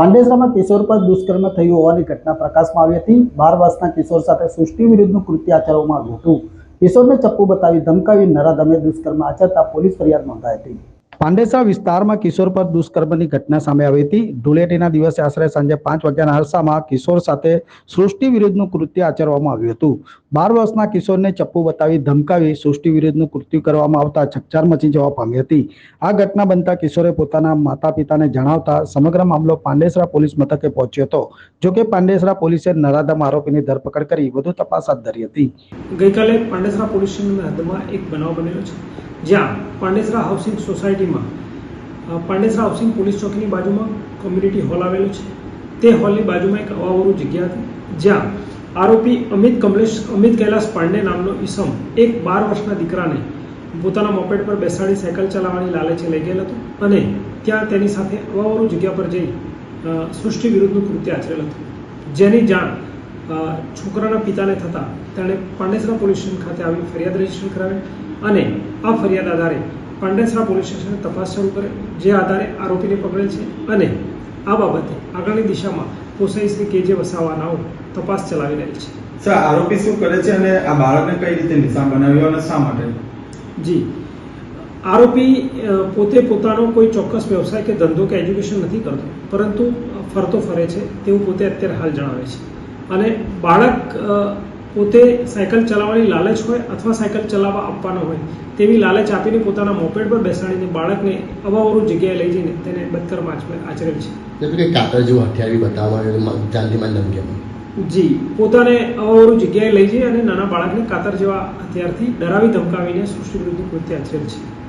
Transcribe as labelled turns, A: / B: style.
A: પાંડેસરામાં કિશોર પર દુષ્કર્મ થયું હોવાની ઘટના પ્રકાશમાં આવી હતી। 12 વર્ષના કિશોર સાથે સૃષ્ટિ વિરુદ્ધનું કૃત્ય આચરવામાં આવ્યું હતું। કિશોરને ચપ્પુ બતાવી ધમકાવી નરાધમે દુષ્કર્મ આચરતા પોલીસ ફરિયાદ નોંધાઈ હતી। પાંડેસરા વિસ્તારમાં કિશોર પર દુષ્કર્મની ઘટના સામે આવી હતી। ધૂળેટીના દિવસે આશરે સાંજે 5 વાગ્યાના અરસામાં કિશોર સાથે સૃષ્ટિ વિરુદ્ધનું કૃત્ય આચરવામાં આવ્યું હતું। 12 વર્ષના કિશોરને ચપ્પુ બતાવી ધમકાવી સૃષ્ટિ વિરુદ્ધનું કૃત્ય કરવામાં આવતા ચકચાર મચી જવા પામી હતી। આ ઘટના બનતા કિશોરે પોતાના માતા પિતાને જણાવતા સમગ્ર મામલો પાંડેસરા પોલીસ મથકે પહોંચ્યો હતો। જોકે પાંડેસરા પોલીસે નરાધમ આરોપીની ધરપકડ કરી વધુ તપાસ હાથ ધરી હતી।
B: ગઈકાલે પાંડેસરા પોલીસ સ્ટેશનની હદમાં એક બનાવ બનેલો છે, જ્યાં પાંડેસરા હાઉસિંગ સોસાયટીમાં પાંડેસરા હાઉસિંગ પોલીસ ચોકીની બાજુમાં કોમ્યુનિટી હોલ આવેલો છે। તે હોલની બાજુમાં એક અવાવરું જગ્યા હતી, જ્યાં આરોપી અમિત કૈલાસ પાંડે નામનો ઈસમ એક 12 વર્ષના દીકરાને પોતાના મોપેડ પર બેસાડી સાયકલ ચલાવવાની લાલચે લઈ ગયેલ હતો અને ત્યાં તેની સાથે અવાવરું જગ્યા પર જઈ સૃષ્ટિ વિરુદ્ધનું કૃત્ય આચરેલ હતું। જેની જાણ છોકરાના પિતાને થતાં તેણે પાંડેસરા પોલીસ સ્ટેશન ખાતે આવી ફરિયાદ રજીસ્ટર કરાવી અને આ ફરિયાદ આધારે પાંડેસરા પોલીસ સ્ટેશને તપાસ શરૂ કરે, જે આધારે આરોપીને પકડેલ છે અને આ બાબતે આગળની દિશામાં પોસાઈ શ્રી કેજે વસાવાનાઓ તપાસ ચલાવી રહી છે।
C: સર, આરોપી શું કરે છે અને આ બાળકને કઈ રીતે નિશાન બનાવ્યો અને શા માટે?
B: જી, આરોપી પોતે પોતાનો કોઈ ચોક્કસ વ્યવસાય કે ધંધો કે એજ્યુકેશન નથી કરતો, પરંતુ ફરતો ફરે છે તેવું પોતે અત્યારે હાલ જણાવે છે। અને બાળક પોતે સાયકલ ચલાવવાની લાલચ હોય અથવા સાયકલ ચલાવવા આપવાનો હોય તેવી લાલચ આપીને પોતાના મોપેડ પર બેસાડીને બાળકને અવાવરું જગ્યાએ લઈ જઈને તેને બદકર્મ આચરેલ છે।
D: કાતર જેવું હથિયાર બતાવવામાં જાનથી ધમકી
B: જી, પોતાને અવાવરું જગ્યાએ લઈ જઈ અને નાના બાળકને કાતર જેવા હથિયારથી ડરાવી ધમકાવીને સૃષ્ટિ વિરુદ્ધનું કૃત્ય આચરેલ છે।